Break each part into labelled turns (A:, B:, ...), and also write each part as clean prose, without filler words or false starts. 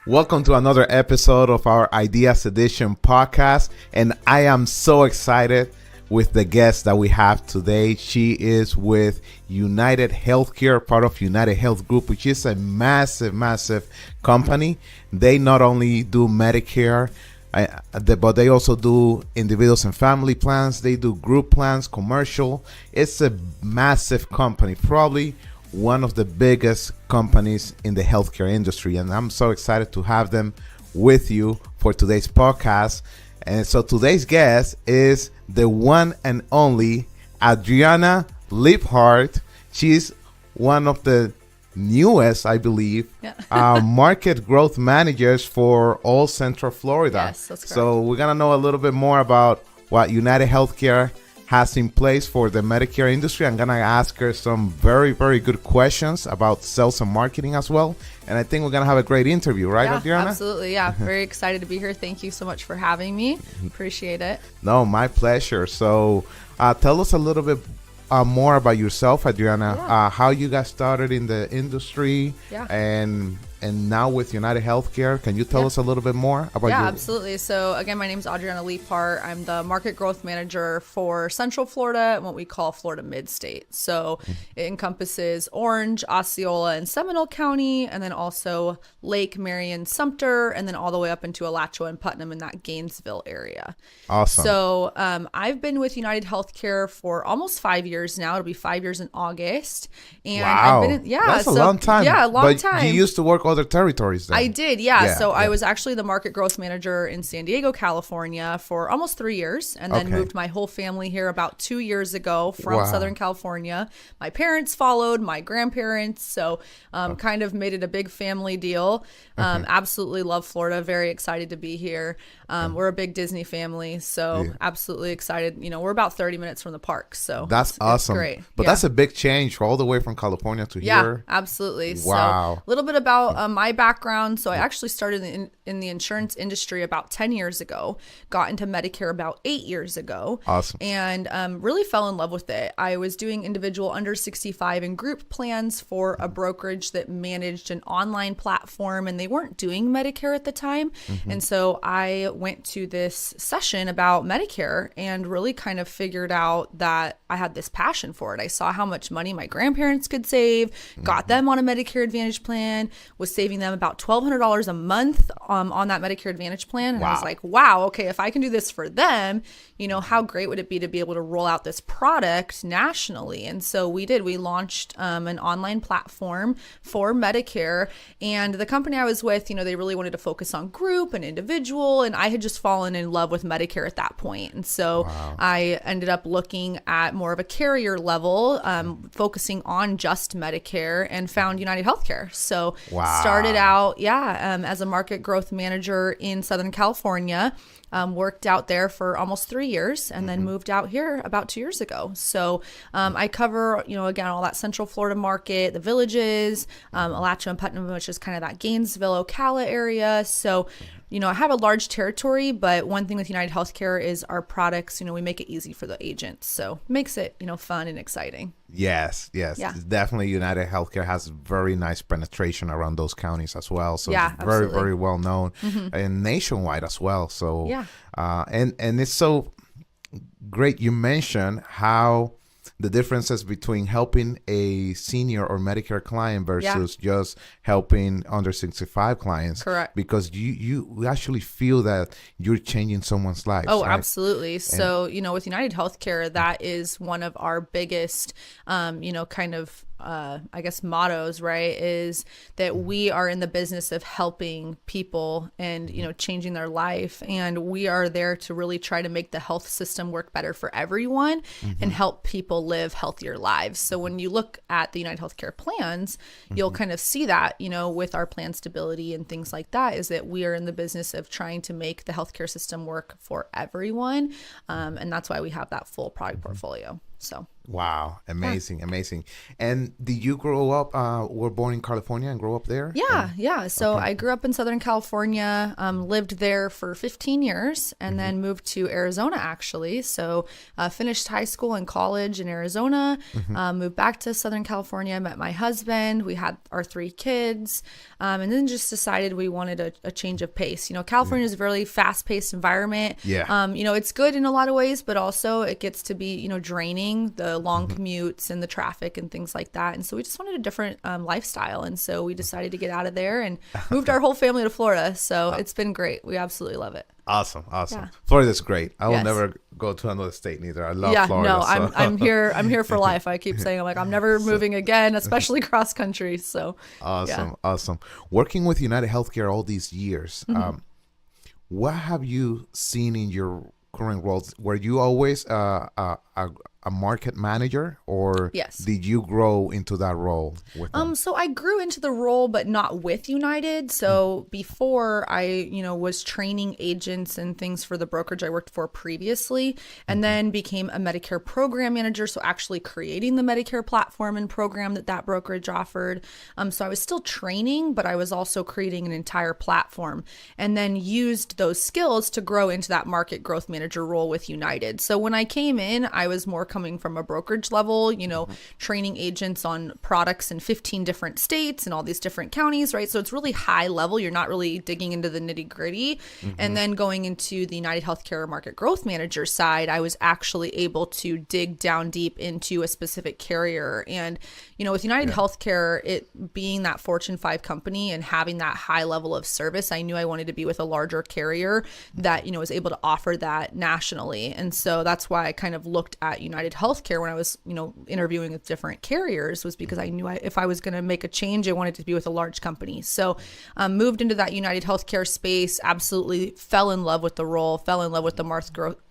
A: Welcome to another episode of our Ideas Edition podcast. And I am so excited with the guest that we have today. She is with United Healthcare, part of United Health Group, which is a massive company. They not only do Medicare, but they also do individuals and family plans. They do group plans, commercial. It's a massive company, probably one of the biggest companies in the healthcare industry. And I'm so excited to have them with you for today's podcast. And so today's guest is the one and only Audrianna Leiphardt. She's one of the newest, I believe, market growth managers for all Central Florida.
B: Yes, that's correct.
A: So we're going to know a little bit more about what United Healthcare has in place for the Medicare industry. I'm going to ask her some very good questions about sales and marketing as well. And I think we're going to have a great interview, right, Audrianna?
B: Absolutely. Yeah. Very excited to be here. Thank you so much for having me. Appreciate it.
A: No, my pleasure. So tell us a little bit more about yourself, Audrianna, how you got started in the industry and now with United Healthcare. Can you tell us a little bit more about
B: Yeah, absolutely. So again, my name is Audrianna Leiphardt. I'm the market growth manager for Central Florida and what we call Florida Mid-State. So it encompasses Orange, Osceola, and Seminole County, and then also Lake, Marion, Sumter, and then all the way up into Alachua and Putnam in that Gainesville area.
A: Awesome.
B: So I've been with United Healthcare for almost 5 years now. It'll be 5 years in August. And
A: wow.
B: I've been
A: That's a long time.
B: Yeah, a long
A: but
B: time.
A: You used to work other territories then.
B: I did, So I was actually the market growth manager in San Diego, California for almost 3 years, and then moved my whole family here about 2 years ago from Southern California. My parents followed, my grandparents, so kind of made it a big family deal. Absolutely love Florida, very excited to be here. We're a big Disney family, so absolutely excited. You know, we're about 30 minutes from the park, so
A: that's awesome.
B: It's great.
A: But that's a big change all the way from California to here.
B: Yeah, absolutely.
A: Wow.
B: So a little bit about my background. So I actually started in the insurance industry about 10 years ago, got into Medicare about 8 years ago.
A: Awesome.
B: And really fell in love with it. I was doing individual under 65 and group plans for a brokerage that managed an online platform, and they weren't doing Medicare at the time. And so I went to this session about Medicare and really kind of figured out that I had this passion for it. I saw how much money my grandparents could save, got them on a Medicare Advantage plan, was saving them about $1,200 a month on that Medicare Advantage plan. And I was like, wow, okay, if I can do this for them, you know, how great would it be to be able to roll out this product nationally? And so we did. We launched an online platform for Medicare. And the company I was with, you know, they really wanted to focus on group and individual. And I had just fallen in love with Medicare at that point. And so I ended up looking at more of a carrier level, focusing on just Medicare, and found United Healthcare. So started out, as a market growth manager in Southern California. Worked out there for almost 3 years, and then moved out here about 2 years ago. So I cover, you know, again, all that Central Florida market, the villages, Alachua and Putnam, which is kind of that Gainesville, Ocala area. So, you know, I have a large territory, but one thing with United Healthcare is our products, you know, we make it easy for the agents. So makes it, you know, fun and exciting.
A: Yes. Definitely United Healthcare has very nice penetration around those counties as well. So it's very well known and nationwide as well. So and it's so great you mentioned how the differences between helping a senior or Medicare client versus just helping under 65 clients.
B: Correct.
A: Because you actually feel that you're changing someone's life.
B: Oh,
A: right?
B: Absolutely. So, you know, with United Healthcare, that is one of our biggest, you know, kind of I guess mottos, right, is that we are in the business of helping people and, you know, changing their life. And we are there to really try to make the health system work better for everyone and help people live healthier lives. So when you look at the United Healthcare plans, you'll kind of see that, you know, with our plan stability and things like that, is that we are in the business of trying to make the healthcare system work for everyone. And that's why we have that full product portfolio. So
A: Wow. Amazing. Amazing. And did you grow up, were born in California and grow up there?
B: Yeah. So I grew up in Southern California, lived there for 15 years, and then moved to Arizona, actually. So finished high school and college in Arizona, moved back to Southern California, met my husband. We had our 3 kids, and then just decided we wanted a change of pace. California is a very fast-paced environment.
A: Yeah.
B: It's good in a lot of ways, but also it gets to be, draining, the long commutes and the traffic and things like that. And so we just wanted a different lifestyle. And so we decided to get out of there and moved our whole family to Florida. So it's been great. We absolutely love it.
A: Awesome.
B: Yeah.
A: Florida's great. I will
B: Yes.
A: never go to another state neither. I love
B: Yeah,
A: Florida.
B: no,
A: so.
B: I'm here for life. I keep saying I'm never moving again, especially cross country. So
A: Awesome. Working with United Healthcare all these years, what have you seen in your current roles? Were you always a market manager, or
B: Yes.
A: did you grow into that role with them?
B: So I grew into the role, but not with United. So before I, was training agents and things for the brokerage I worked for previously, and then became a Medicare program manager. So actually creating the Medicare platform and program that brokerage offered. So I was still training, but I was also creating an entire platform, and then used those skills to grow into that market growth manager role with United. So when I came in, I was more coming from a brokerage level, training agents on products in 15 different states and all these different counties, right? So it's really high level. You're not really digging into the nitty gritty. And then going into the United Healthcare Market Growth Manager side, I was actually able to dig down deep into a specific carrier. And, with United Healthcare, it being that Fortune 5 company and having that high level of service, I knew I wanted to be with a larger carrier that, was able to offer that nationally. And so that's why I kind of looked at United Healthcare when I was, interviewing with different carriers, was because I knew if I was going to make a change, I wanted to be with a large company. So moved into that United Healthcare space, absolutely fell in love with the role, fell in love with the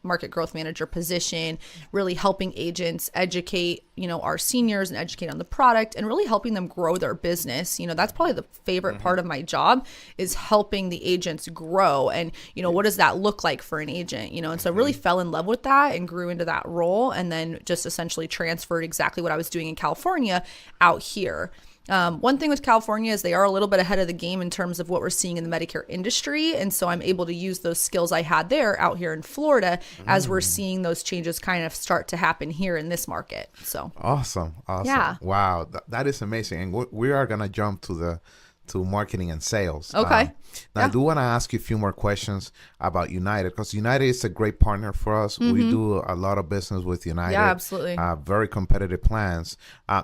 B: market growth manager position, really helping agents educate, our seniors and educate on the product and really helping them grow their business. That's probably the favorite part of my job, is helping the agents grow. And, what does that look like for an agent? And so really fell in love with that and grew into that role, and then just essentially transferred exactly what I was doing in California out here. One thing with California is they are a little bit ahead of the game in terms of what we're seeing in the Medicare industry. And so I'm able to use those skills I had there out here in Florida as we're seeing those changes kind of start to happen here in this market. So
A: Awesome.
B: Yeah.
A: Wow. That is amazing. And we are going to jump to marketing and sales.
B: Okay.
A: Now, I do want to ask you a few more questions about United, because United is a great partner for us. We do a lot of business with United.
B: Yeah, absolutely.
A: Very competitive plans.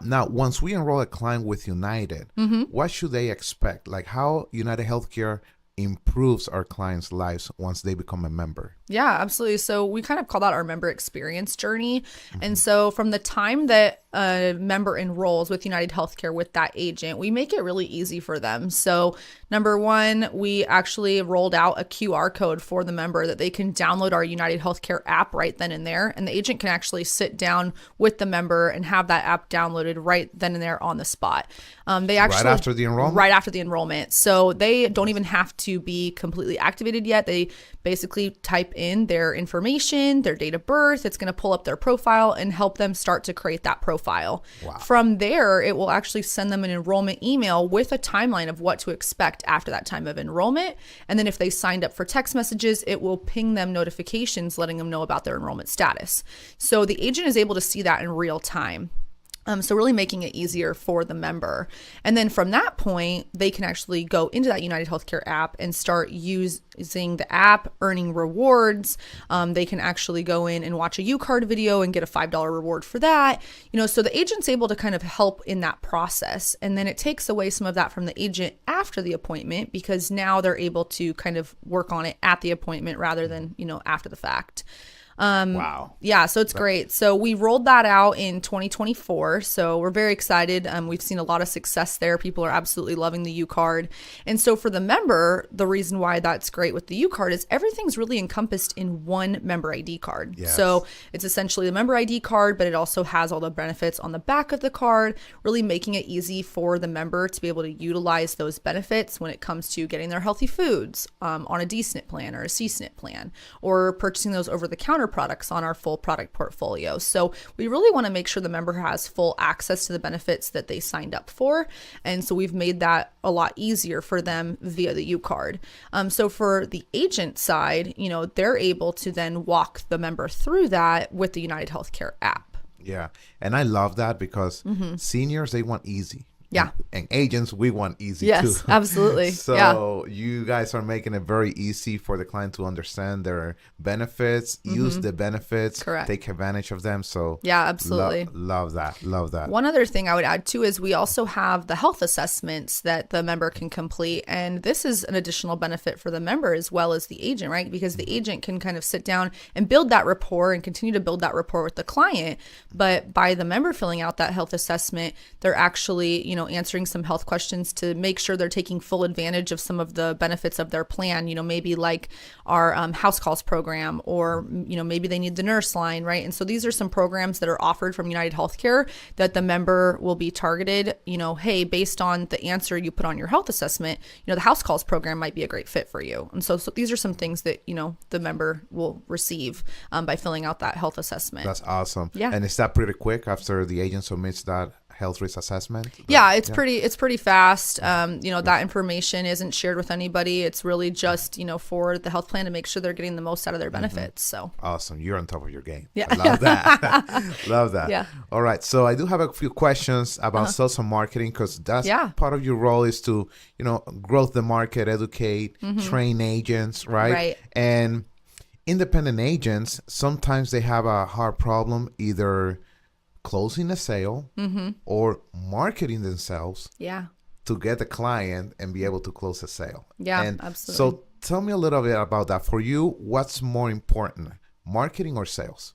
A: Now, once we enroll a client with United, what should they expect? Like how United Healthcare improves our clients' lives once they become a member?
B: Yeah, absolutely. So we kind of call that our member experience journey. And so from the time that a member enrolls with United Healthcare with that agent, we make it really easy for them. So number one, we actually rolled out a QR code for the member that they can download our United Healthcare app right then and there. And the agent can actually sit down with the member and have that app downloaded right then and there on the spot. They actually
A: right after the enrollment?
B: Right after the enrollment. So they don't even have to be completely activated yet. They basically type in their information, their date of birth. It's going to pull up their profile and help them start to create that profile.
A: Wow.
B: From there, it will actually send them an enrollment email with a timeline of what to expect after that time of enrollment. And then if they signed up for text messages, it will ping them notifications letting them know about their enrollment status. So the agent is able to see that in real time. So really making it easier for the member. And then from that point, they can actually go into that United Healthcare app and start using the app, earning rewards. They can actually go in and watch a U-Card video and get a $5 reward for that. So the agent's able to kind of help in that process. And then it takes away some of that from the agent after the appointment, because now they're able to kind of work on it at the appointment rather than, after the fact.
A: Wow.
B: Yeah, so it's great. So we rolled that out in 2024. So we're very excited. We've seen a lot of success there. People are absolutely loving the U-Card. And so for the member, the reason why that's great with the U-Card is everything's really encompassed in one member ID card.
A: Yes.
B: So it's essentially the member ID card, but it also has all the benefits on the back of the card, really making it easy for the member to be able to utilize those benefits when it comes to getting their healthy foods on a D-SNP plan or a C-SNP plan, or purchasing those over-the-counter counter products on our full product portfolio. So we really want to make sure the member has full access to the benefits that they signed up for. And so we've made that a lot easier for them via the U card. So for the agent side, they're able to then walk the member through that with the United Healthcare app.
A: Yeah. And I love that because seniors, they want easy.
B: Yeah.
A: And agents, we want easy too.
B: Yes, absolutely.
A: So you guys are making it very easy for the client to understand their benefits, use the benefits,
B: Correct.
A: take advantage of them. So
B: yeah, absolutely.
A: Love that. Love that.
B: One other thing I would add too is we also have the health assessments that the member can complete. And this is an additional benefit for the member as well as the agent, right? Because the agent can kind of sit down and build that rapport and continue to build that rapport with the client. But by the member filling out that health assessment, they're actually, answering some health questions to make sure they're taking full advantage of some of the benefits of their plan, maybe like our house calls program, or, maybe they need the nurse line, right? And so these are some programs that are offered from United Healthcare that the member will be targeted, hey, based on the answer you put on your health assessment, the house calls program might be a great fit for you. And so these are some things that, the member will receive by filling out that health assessment.
A: That's awesome.
B: Yeah.
A: And is that pretty quick after the agent submits that health risk assessment?
B: Yeah, it's pretty fast. That information isn't shared with anybody. It's really just, for the health plan to make sure they're getting the most out of their benefits. So
A: awesome. You're on top of your game.
B: Yeah.
A: I love that. Love that.
B: Yeah.
A: All right. So I do have a few questions about sales and marketing, because that's part of your role is to, grow the market, educate, train agents, right?
B: Right.
A: And independent agents, sometimes they have a hard problem either closing a sale or marketing themselves to get the client and be able to close a sale.
B: Yeah,
A: and
B: absolutely.
A: So tell me a little bit about that. For you, what's more important, marketing or sales?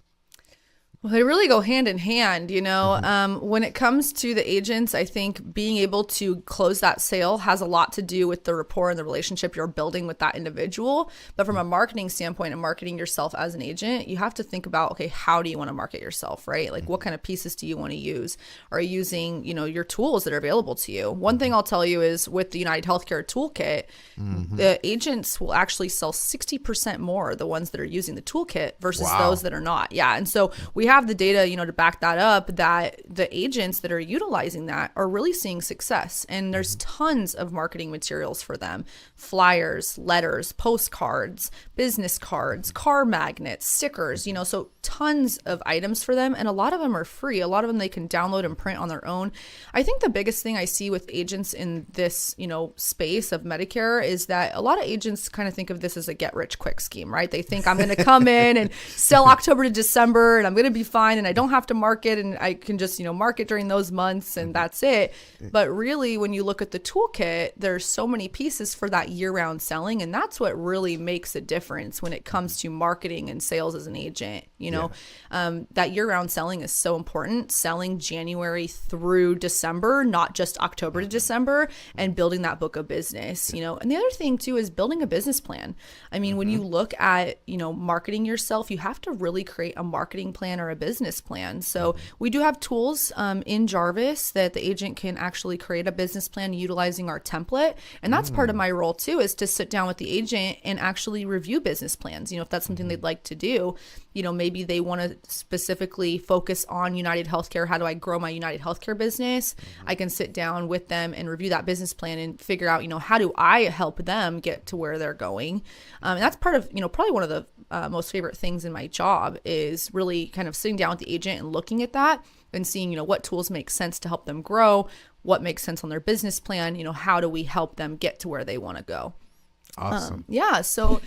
B: Well, they really go hand in hand, When it comes to the agents, I think being able to close that sale has a lot to do with the rapport and the relationship you're building with that individual. But from a marketing standpoint and marketing yourself as an agent, you have to think about, okay, how do you want to market yourself, right? Like what kind of pieces do you want to use? Are you using, your tools that are available to you? One thing I'll tell you is with the United Healthcare Toolkit, the agents will actually sell 60% more, the ones that are using the toolkit versus those that are not. Yeah. And so we have the data, to back that up, that the agents that are utilizing that are really seeing success. And there's tons of marketing materials for them: flyers, letters, postcards, business cards, car magnets, stickers, so tons of items for them. And a lot of them are free. A lot of them they can download and print on their own. I think the biggest thing I see with agents in this, space of Medicare is that a lot of agents kind of think of this as a get rich quick scheme, right? They think I'm going to come in and sell October to December and I'm going to be fine and I don't have to market and I can just, market during those months and that's it. But really, when you look at the toolkit, there's so many pieces for that year-round selling, and that's what really makes a difference when it comes to marketing and sales as an agent. That year-round selling is so important. Selling January through December, not just October to December, and building that book of business. And the other thing too is building a business plan. I mean, when you look at marketing yourself, you have to really create a marketing plan or a business plan. So we do have tools in Jarvis that the agent can actually create a business plan utilizing our template. And that's part of my role too, is to sit down with the agent and actually review business plans. If that's something they'd like to do, maybe they want to specifically focus on United Healthcare. How do I grow my United Healthcare business? I can sit down with them and review that business plan and figure out, how do I help them get to where they're going? And that's part of, probably one of the most favorite things in my job is really kind of sitting down with the agent and looking at that and seeing, what tools make sense to help them grow, what makes sense on their business plan, how do we help them get to where they want to go?
A: Awesome.
B: So,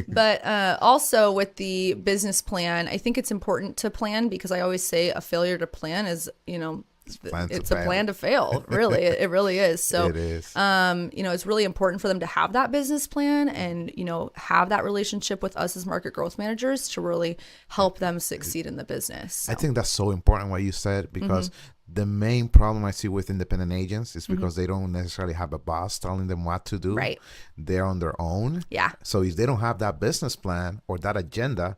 B: but also with the business plan, I think it's important to plan, because I always say a failure to plan is, it's a plan to fail. Really, it really is. So
A: it is.
B: It's really important for them to have that business plan and, have that relationship with us as market growth managers to really help them succeed in the business. So.
A: I think that's so important what you said, because the main problem I see with independent agents is because they don't necessarily have a boss telling them what to do.
B: Right.
A: They're on their own. Yeah. So if they don't have that business plan or that agenda,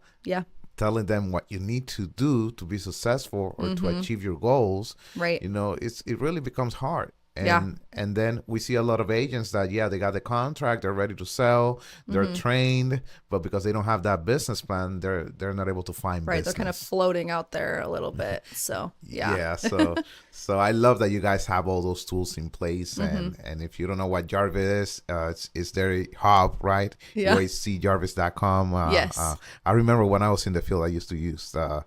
A: telling them what you need to do to be successful or to achieve your goals, right? It really becomes hard. And then we see a lot of agents that, they got the contract, they're ready to sell, they're trained, but because they don't have that business plan, they're not able to find business.
B: They're kind of floating out there a little bit. So,
A: So I love that you guys have all those tools in place. And if you don't know what Jarvis is, it's their hub, right?
B: Yeah.
A: UHCJarvis.com.
B: Yes.
A: I remember when I was in the field, I used to use the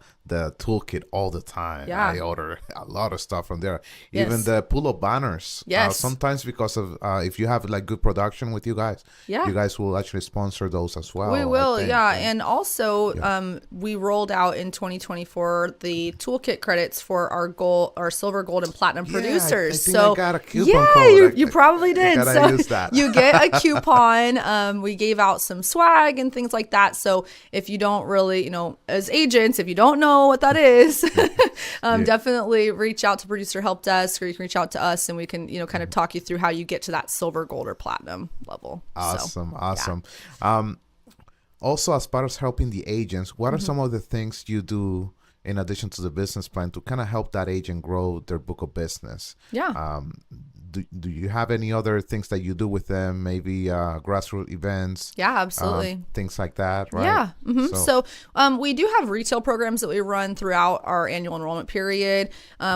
A: toolkit all the time.
B: Yeah.
A: I order a lot of stuff from there.
B: Yes.
A: Even the pull-up banners.
B: Yes.
A: Sometimes because of if you have like good production with you guys, you guys will actually sponsor those as well.
B: We will, yeah. And also, we rolled out in 2024 the toolkit credits for our silver, gold, and platinum producers.
A: I got a coupon code.
B: You probably did.
A: So use that.
B: You get a coupon. We gave out some swag and things like that. So if you don't really, as agents, if you don't know what that is, definitely reach out to Producer Help Desk, or you can reach out to us, and we can, kind of talk you through how you get to that silver, gold, or platinum level.
A: Awesome.
B: So,
A: Awesome. Also, as part of helping the agents, what are some of the things you do in addition to the business plan to kind of help that agent grow their book of business?
B: Yeah.
A: Do you have any other things that you do with them? Maybe grassroots events?
B: Yeah, absolutely.
A: Things like that, right?
B: Yeah. Mm-hmm. So we do have retail programs that we run throughout our annual enrollment period.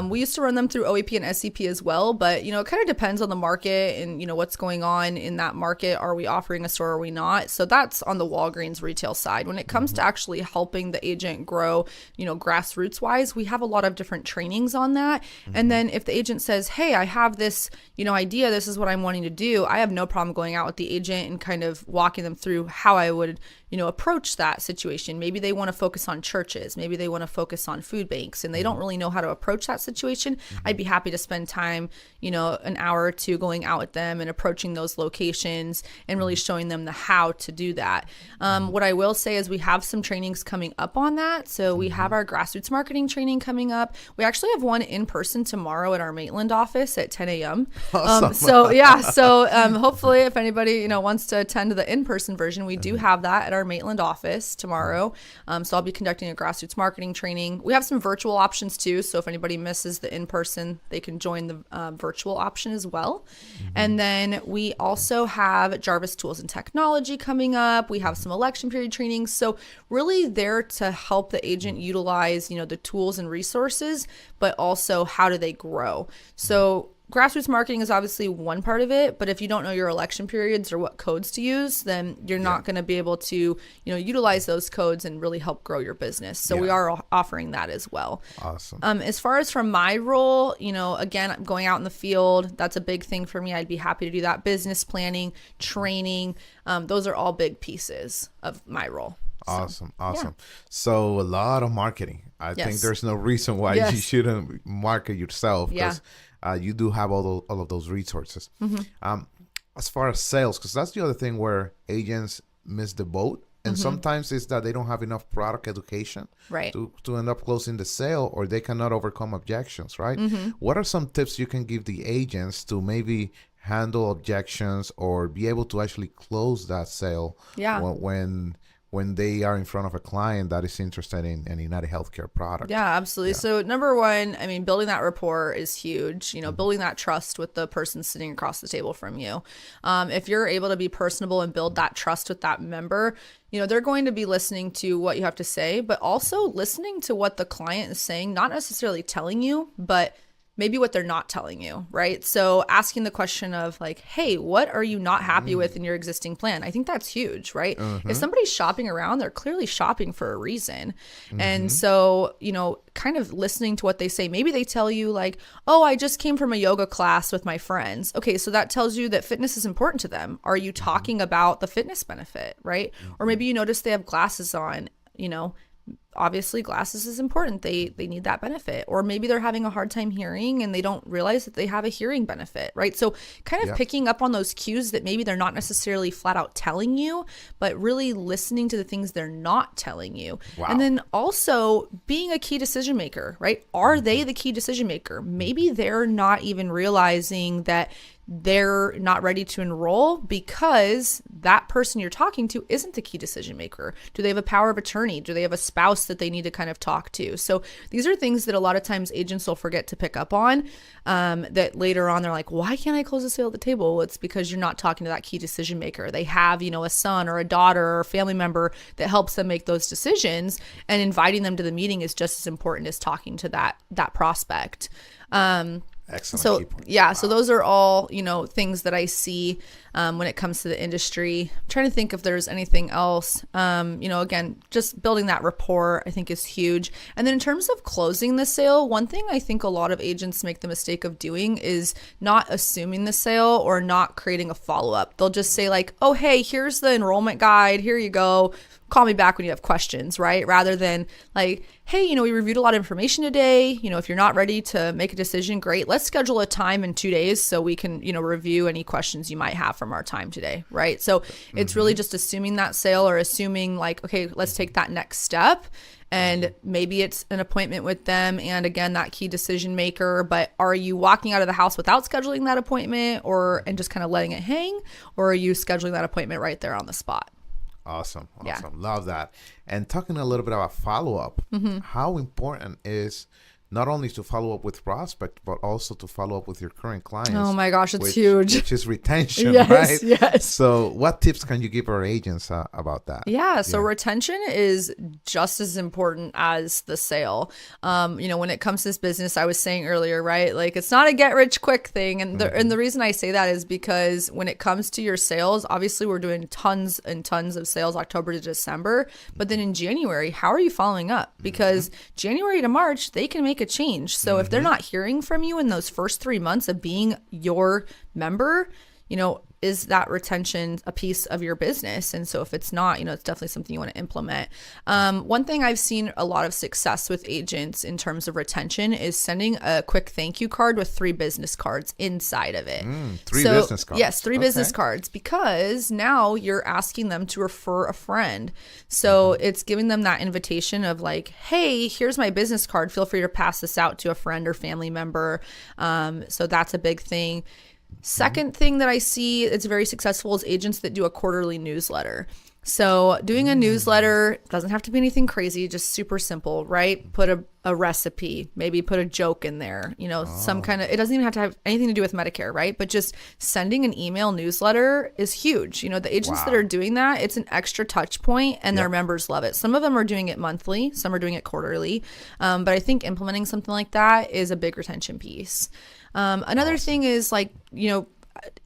B: We used to run them through OAP and SCP as well, but it kind of depends on the market and what's going on in that market. Are we offering a store or are we not? So that's on the Walgreens retail side. When it comes to actually helping the agent grow, grassroots wise, we have a lot of different trainings on that. And then if the agent says, hey, I have this idea, this is what I'm wanting to do, I have no problem going out with the agent and kind of walking them through how I would, approach that situation. Maybe they want to focus on churches. Maybe they want to focus on food banks and they don't really know how to approach that situation. I'd be happy to spend time, an hour or two going out with them and approaching those locations and really showing them the how to do that. What I will say is we have some trainings coming up on that. So we have our grassroots marketing training coming up. We actually have one in person tomorrow at our Maitland office at 10 a.m.
A: Awesome.
B: So hopefully if anybody, wants to attend the in-person version, we do have that at our Maitland office tomorrow. So I'll be conducting a grassroots marketing training. We have some virtual options too. So if anybody misses the in-person, they can join the virtual option as well. And then we also have Jarvis Tools and Technology coming up. We have some election period trainings. So really there to help the agent utilize, the tools and resources, but also how do they grow? So grassroots marketing is obviously one part of it, but if you don't know your election periods or what codes to use, then you're not going to be able to, utilize those codes and really help grow your business. So we are offering that as well.
A: Awesome.
B: As far as from my role, again, going out in the field, that's a big thing for me. I'd be happy to do that. Business planning, training, those are all big pieces of my role.
A: Awesome. So a lot of marketing. I think there's no reason why you shouldn't market yourself, because you do have all of those resources. As far as sales, because that's the other thing where agents miss the boat. And sometimes it's that they don't have enough product education to end up closing the sale, or they cannot overcome objections, right? What are some tips you can give the agents to maybe handle objections or be able to actually close that sale when they are in front of a client that is interested in an United Healthcare product? Yeah,
B: absolutely. So number one, building that rapport is huge, building that trust with the person sitting across the table from you. If you're able to be personable and build that trust with that member, they're going to be listening to what you have to say, but also listening to what the client is saying, not necessarily telling you, but maybe what they're not telling you, right? So asking the question of like, hey, what are you not happy with in your existing plan? I think that's huge, right? If somebody's shopping around, they're clearly shopping for a reason. And so, kind of listening to what they say. Maybe they tell you like, oh, I just came from a yoga class with my friends. Okay, so that tells you that fitness is important to them. Are you talking about the fitness benefit, right? Or maybe you notice they have glasses on, obviously glasses is important. They need that benefit. Or maybe they're having a hard time hearing and they don't realize that they have a hearing benefit, right? So kind of picking up on those cues that maybe they're not necessarily flat out telling you, but really listening to the things they're not telling you. Wow. And then also being a key decision maker, right? Are they the key decision maker? Maybe they're not even realizing that they're not ready to enroll because that person you're talking to isn't the key decision maker. Do they have a power of attorney? Do they have a spouse that they need to kind of talk to? So these are things that a lot of times agents will forget to pick up on, that later on they're like, why can't I close a sale at the table? Well, it's because you're not talking to that key decision maker. They have, a son or a daughter or a family member that helps them make those decisions, and inviting them to the meeting is just as important as talking to that prospect.
A: Excellent.
B: So yeah, so those are all, things that I see when it comes to the industry. I'm trying to think if there's anything else. Again, just building that rapport, I think, is huge. And then in terms of closing the sale, one thing I think a lot of agents make the mistake of doing is not assuming the sale or not creating a follow-up. They'll just say like, oh, hey, here's the enrollment guide. Here you go. Call me back when you have questions, right? Rather than like, hey, we reviewed a lot of information today. If you're not ready to make a decision, great. Let's schedule a time in 2 days so we can, review any questions you might have from our time today, right? So it's really just assuming that sale, or assuming like, okay, let's take that next step. And maybe it's an appointment with them and, again, that key decision maker. But are you walking out of the house without scheduling that appointment and just kind of letting it hang? Or are you scheduling that appointment right there on the spot?
A: Awesome.
B: Yeah.
A: Love that. And talking a little bit about follow-up, how important is not only to follow up with prospect, but also to follow up with your current clients?
B: Oh my gosh, it's huge.
A: Which is retention,
B: yes,
A: right?
B: Yes.
A: So what tips can you give our agents about that?
B: Yeah. So retention is just as important as the sale. When it comes to this business, I was saying earlier, right? Like, it's not a get rich quick thing. And the reason I say that is because when it comes to your sales, obviously we're doing tons and tons of sales October to December. But then in January, how are you following up? Because January to March, they can make a change. So if they're not hearing from you in those first 3 months of being your member, is that retention a piece of your business? And so if it's not, it's definitely something you want to implement. One thing I've seen a lot of success with agents in terms of retention is sending a quick thank you card with 3 business cards inside of it.
A: Business cards.
B: Yes, 3 business cards, because now you're asking them to refer a friend. So it's giving them that invitation of like, hey, here's my business card. Feel free to pass this out to a friend or family member. So that's a big thing. Second thing that I see it's very successful is agents that do a quarterly newsletter. So doing a newsletter doesn't have to be anything crazy, just super simple, right? Put a recipe, maybe put a joke in there, some kind of, it doesn't even have to have anything to do with Medicare, right? But just sending an email newsletter is huge. The agents that are doing that, it's an extra touch point, and their members love it. Some of them are doing it monthly, some are doing it quarterly. But I think implementing something like that is a big retention piece. Another thing is like,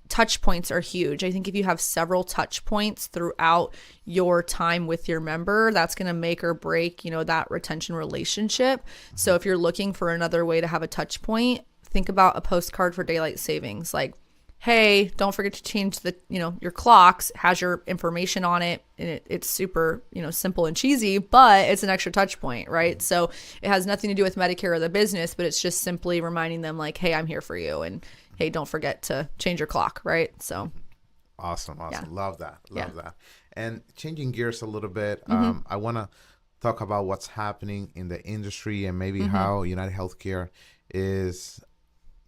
B: touch points are huge. I think if you have several touch points throughout your time with your member, that's going to make or break, that retention relationship. So if you're looking for another way to have a touch point, think about a postcard for daylight savings. Like, hey, don't forget to change your clocks. It has your information on it, and it's super, simple and cheesy, but it's an extra touch point, right? So it has nothing to do with Medicare or the business, but it's just simply reminding them like, hey, I'm here for you. And hey, don't forget to change your clock, right? So
A: awesome.
B: Yeah.
A: Love that. And changing gears a little bit, I want to talk about what's happening in the industry and maybe how United Healthcare is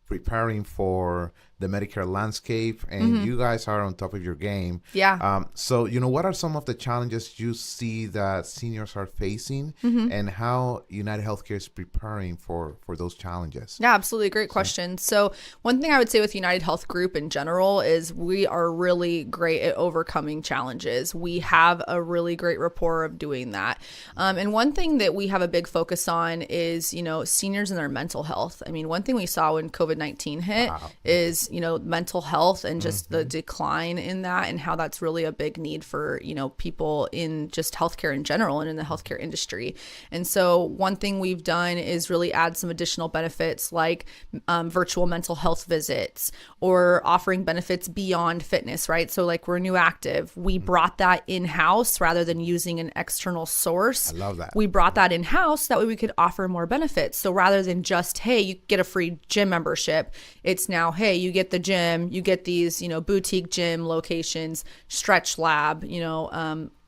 A: preparing for the Medicare landscape, and you guys are on top of your game.
B: Yeah.
A: So, what are some of the challenges you see that seniors are facing, and how United Healthcare is preparing for those challenges?
B: Yeah, absolutely. Great question. So one thing I would say with United Health Group in general is we are really great at overcoming challenges. We have a really great rapport of doing that. And one thing that we have a big focus on is, seniors and their mental health. I mean, one thing we saw when COVID-19 hit is, mental health and just the decline in that, and how that's really a big need for, people in just healthcare in general and in the healthcare industry. And so one thing we've done is really add some additional benefits like virtual mental health visits, or offering benefits beyond fitness, right? So like Renew Active, we brought that in-house rather than using an external source.
A: I love that.
B: We brought that in-house, that way we could offer more benefits. So rather than just, hey, you get a free gym membership, it's now, hey, you get the gym, you get these, boutique gym locations, stretch lab,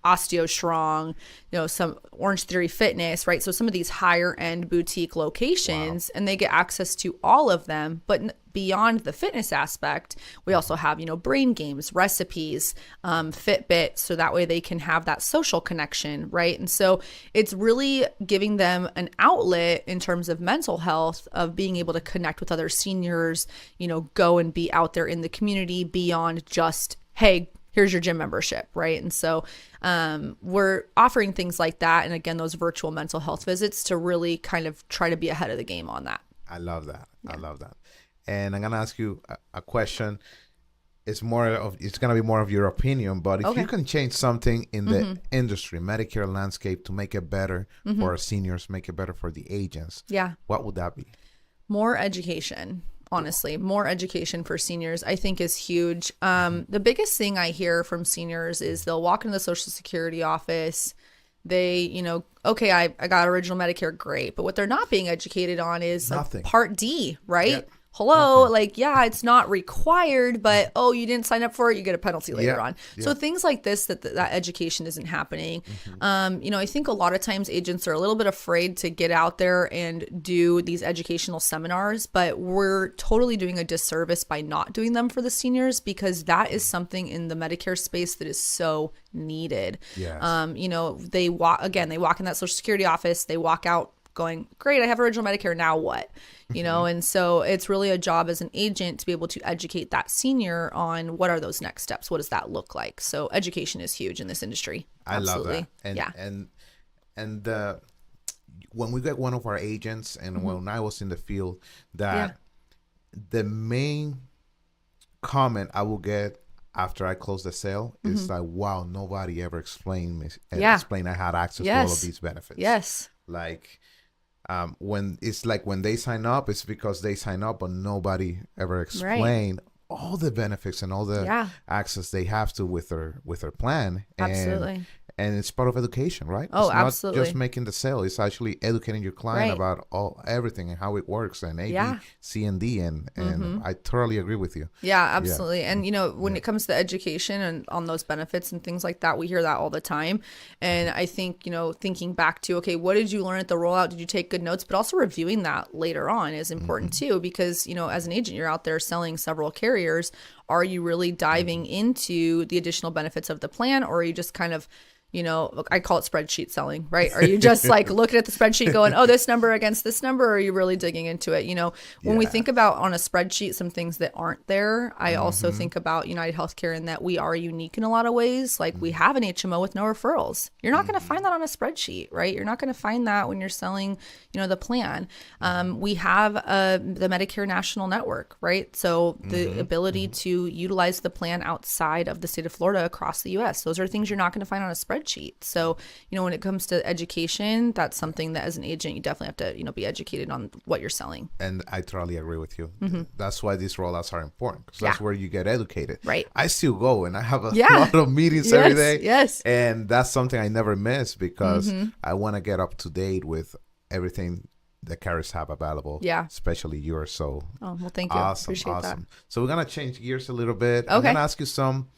B: OsteoStrong, some Orange Theory Fitness, right? So some of these higher end boutique locations, and they get access to all of them. But beyond the fitness aspect, we also have, brain games, recipes, Fitbit, so that way they can have that social connection, right? And so it's really giving them an outlet in terms of mental health, of being able to connect with other seniors, go and be out there in the community beyond just, hey, here's your gym membership, right? And so we're offering things like that. And again, those virtual mental health visits to really kind of try to be ahead of the game on that.
A: I love that.
B: Yeah.
A: I love that. And I'm going to ask you a question. It's going to be more of your opinion, but if you can change something in the industry, Medicare landscape, to make it better for our seniors, make it better for the agents, what would that be?
B: More education. Honestly, more education for seniors, I think, is huge. The biggest thing I hear from seniors is they'll walk into the Social Security office. They, okay, I got original Medicare, great. But what they're not being educated on is like Part D, right? Yeah. Hello, it's not required, but you didn't sign up for it, you get a penalty later on. So things like this, that education isn't happening. I think a lot of times agents are a little bit afraid to get out there and do these educational seminars, but we're totally doing a disservice by not doing them for the seniors, because that is something in the Medicare space that is so needed.
A: Yes.
B: They walk in that Social Security office, they walk out going, great, I have original Medicare, now what? And so it's really a job as an agent to be able to educate that senior on what are those next steps, what does that look like. So education is huge in this industry. Absolutely.
A: I love that. And when we get one of our agents, and when I was in the field, that the main comment I will get after I close the sale is like, wow, nobody ever explained I had access to all of these benefits.
B: Yes.
A: When they sign up, it's because they sign up, but nobody ever explained all the benefits and all the access they have to with their plan.
B: Absolutely.
A: And it's part of education, right?
B: Oh,
A: it's not
B: absolutely.
A: just making the sale. It's actually educating your client about everything and how it works, and A, B, C, and D. And I totally agree with you.
B: Yeah, absolutely. Yeah. And, when it comes to education and on those benefits and things like that, we hear that all the time. And I think, thinking back to, okay, what did you learn at the rollout? Did you take good notes? But also reviewing that later on is important too, because, as an agent, you're out there selling several carriers. Are you really diving into the additional benefits of the plan, or are you just kind of, I call it spreadsheet selling, right? Are you just looking at the spreadsheet going, oh, this number against this number, or are you really digging into it? When we think about on a spreadsheet some things that aren't there, I also think about United Healthcare in that we are unique in a lot of ways. Like we have an HMO with no referrals. You're not going to find that on a spreadsheet, right? You're not going to find that when you're selling, the plan. We have the Medicare National Network, right? So the ability to utilize the plan outside of the state of Florida across the U.S. Those are things you're not going to find on a spreadsheet. So, when it comes to education, that's something that as an agent, you definitely have to, be educated on what you're selling.
A: And I totally agree with you. That's why these rollouts are important, because that's where you get educated.
B: Right.
A: I still go and I have a lot of meetings every day.
B: Yes.
A: And that's something I never miss, because I want to get up to date with everything the carriers have available. Yeah. Especially yours. So,
B: well, thank you.
A: Awesome.
B: Appreciate that.
A: So we're going to change gears a little bit.
B: Okay.
A: I'm going to ask you some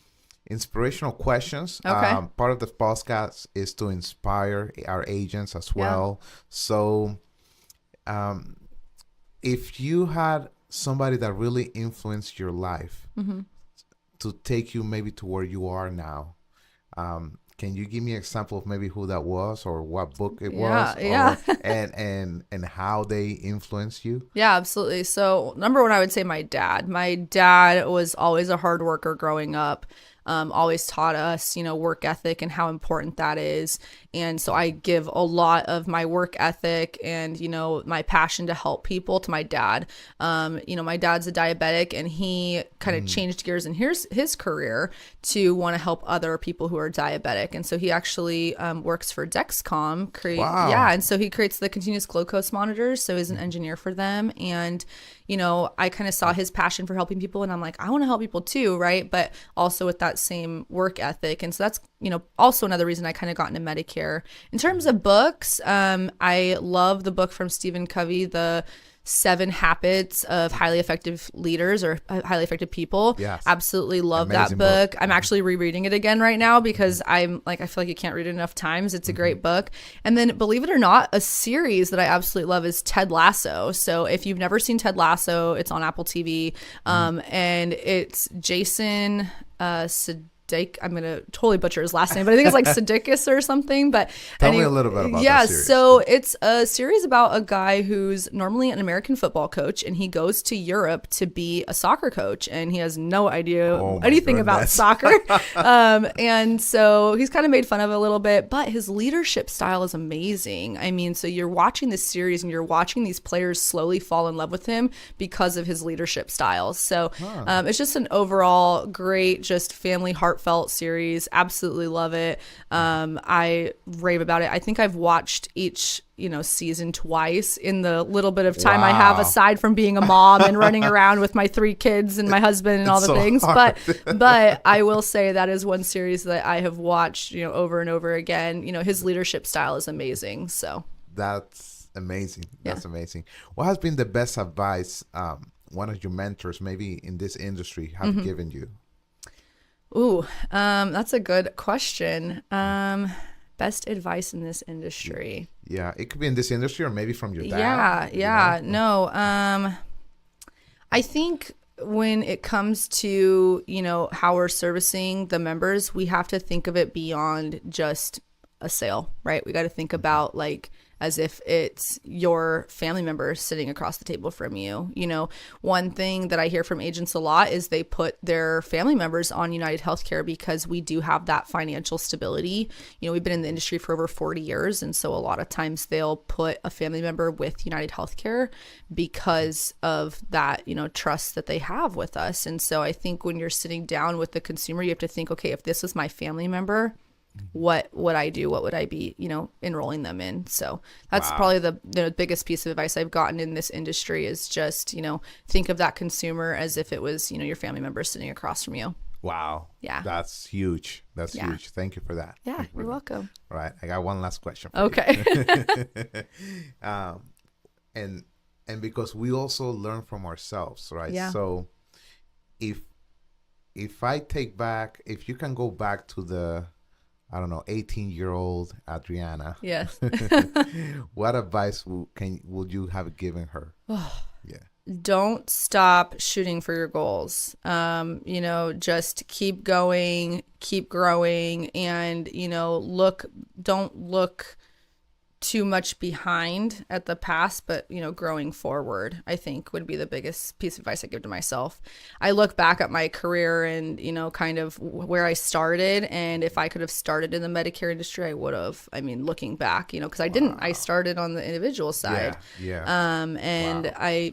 A: inspirational questions.
B: Okay.
A: Part of the podcast is to inspire our agents as well. So if you had somebody that really influenced your life to take you maybe to where you are now, can you give me an example of maybe who that was, or what book it was, and how they influenced you?
B: Yeah, absolutely. So number one, I would say my dad. My dad was always a hard worker growing up. Always taught us, work ethic and how important that is. And so I give a lot of my work ethic and, my passion to help people to my dad. My dad's a diabetic, and he kind of changed gears in his career to want to help other people who are diabetic. And so he actually works for Dexcom.
A: Wow.
B: Yeah. And so he creates the continuous glucose monitors. So he's an engineer for them. And I kind of saw his passion for helping people, and I'm like, I want to help people too, right? But also with that same work ethic. And so that's, also another reason I kind of got into Medicare. In terms of books, I love the book from Stephen Covey, the 7 Habits of Highly Effective Leaders or Highly Effective People.
A: Yes.
B: Absolutely love
A: Amazing
B: that book.
A: book.
B: I'm actually rereading it again right now because I feel like you can't read it enough times. It's a great book. And then, believe it or not, a series that I absolutely love is Ted Lasso. So if you've never seen Ted Lasso, it's on Apple TV. And it's Jason I'm going to totally butcher his last name, but I think it's like Sudeikis or something. But
A: Tell me a little bit about
B: yeah,
A: that series.
B: So it's a series about a guy who's normally an American football coach, and he goes to Europe to be a soccer coach, and he has no idea anything about soccer. And so he's kind of made fun of it a little bit, but his leadership style is amazing. I mean, so you're watching this series and you're watching these players slowly fall in love with him because of his leadership styles. So it's just an overall great, just family heartfelt series. Absolutely love it. I rave about it. I think I've watched each season twice in the little bit of time I have aside from being a mom and running around with my 3 kids and my husband and all the things.
A: Hard.
B: But I will say that is one series that I have watched over and over again. His leadership style is amazing. So
A: that's amazing. That's amazing. What has been the best advice one of your mentors maybe in this industry have given you?
B: Ooh, that's a good question. Best advice in this industry.
A: Yeah, it could be in this industry or maybe from your dad.
B: Yeah. No, I think when it comes to, how we're servicing the members, we have to think of it beyond just a sale, right? We got to think about as if it's your family member sitting across the table from you. One thing that I hear from agents a lot is they put their family members on United Healthcare because we do have that financial stability. We've been in the industry for over 40 years. And so a lot of times they'll put a family member with United Healthcare because of that, trust that they have with us. And so I think when you're sitting down with the consumer, you have to think, okay, if this was my family member, what would I do? What would I be, enrolling them in? So that's probably the biggest piece of advice I've gotten in this industry is just, think of that consumer as if it was, your family member sitting across from you.
A: Wow.
B: Yeah.
A: That's huge. That's huge. Thank you for that.
B: Yeah, you're welcome.
A: All right. I got one last question for
B: okay.
A: you. And because we also learn from ourselves, right?
B: Yeah.
A: So if you can go back to the 18-year-old Audrianna.
B: Yes.
A: What advice would you have given her? Yeah.
B: Don't stop shooting for your goals. Just keep going, keep growing, and, don't look too much behind at the past, but growing forward, I think would be the biggest piece of advice I give to myself. I look back at my career and kind of where I started, and if I could have started in the Medicare industry, I would have. I mean, looking back, because I didn't. I started on the individual side.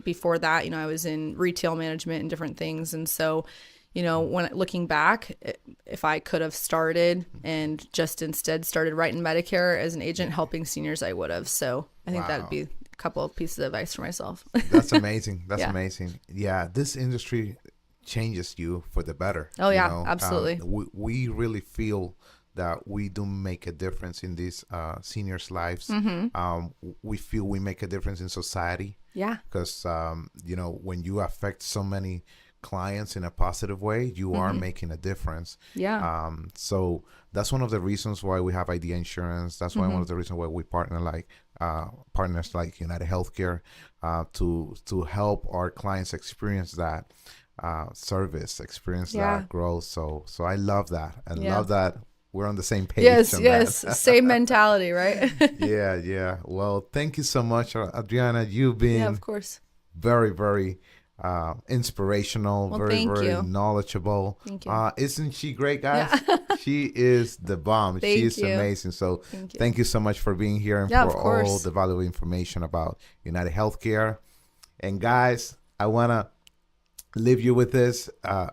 B: Before that, I was in retail management and different things, and so when looking back, if I could have started and just instead started right in Medicare as an agent helping seniors, I would have. So I think that'd be a couple of pieces of advice for myself.
A: That's amazing. That's amazing. Yeah, this industry changes you for the better.
B: Oh, yeah, absolutely.
A: We really feel that we do make a difference in these seniors' lives. We feel we make a difference in society. Yeah. Because, when you affect so many clients in a positive way, you are making a difference. Yeah. So that's one of the reasons why we have Idea Insurance. That's why one of the reasons why we partners like United Healthcare to help our clients experience that service, experience that growth. So I love that, and love that we're on the same page.
B: Yes, same mentality, right?
A: Yeah. Well, thank you so much, Audrianna. You've been
B: of course
A: very, very inspirational, very knowledgeable.
B: Thank you.
A: Isn't she great, guys? Yeah. She is the bomb. She is amazing. So thank you so much for being here and for all the valuable information about United Healthcare. And guys, I want to leave you with this.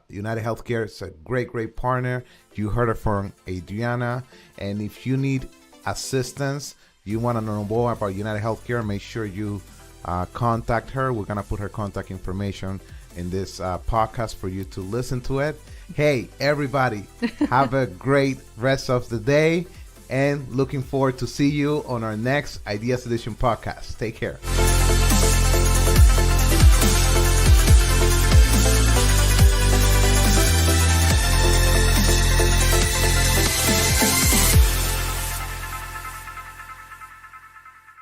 A: United Healthcare is a great partner. You heard it from Audrianna. And if you need assistance, you want to know more about United Healthcare, make sure you contact her. We're going to put her contact information in this podcast for you to listen to it. Hey, everybody, have a great rest of the day, and looking forward to see you on our next Ideas Edition podcast. Take care.